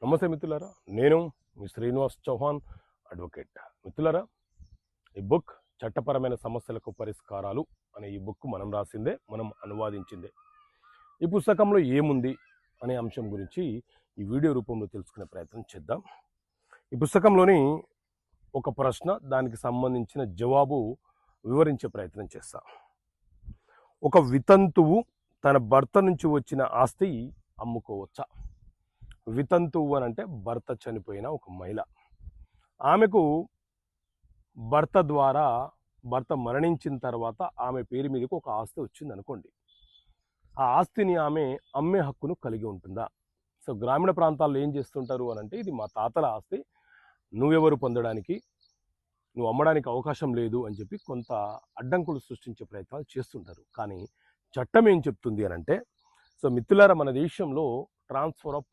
నమస్తే మిత్రులారా, నేను మీ శ్రీనివాస్ చౌహాన్ అడ్వకేట్. మిత్రులారా, ఈ బుక్ చట్టపరమైన సమస్యలకు పరిష్కారాలు అనే ఈ బుక్ మనం రాసిందే, మనం అనువాదించిందే. ఈ పుస్తకంలో ఏముంది అనే అంశం గురించి ఈ వీడియో రూపంలో తెలుసుకునే ప్రయత్నం చేద్దాం. ఈ పుస్తకంలోని ఒక ప్రశ్న, దానికి సంబంధించిన జవాబు వివరించే ప్రయత్నం చేస్తాం. ఒక వితంతువు తన భర్త నుంచి వచ్చిన ఆస్తి అమ్ముకోవచ్చా? వితంతువు అని అంటే భర్త చనిపోయిన ఒక మహిళ. ఆమెకు భర్త మరణించిన తర్వాత ఆమె పేరు మీదకి ఒక ఆస్తి వచ్చింది అనుకోండి. ఆ ఆస్తిని ఆమె అమ్మే హక్కును కలిగి ఉంటుందా? సో గ్రామీణ ప్రాంతాల్లో ఏం చేస్తుంటారు అని అంటే, ఇది మా తాతల ఆస్తి, నువ్వెవరు పొందడానికి, నువ్వు అమ్మడానికి అవకాశం లేదు అని చెప్పి కొంత అడ్డంకులు సృష్టించే ప్రయత్నాలు చేస్తుంటారు. కానీ చట్టం ఏం చెప్తుంది అని అంటే, సో మిత్రులారా, మన దేశంలో ట్రాన్స్ఫర్ ఆఫ్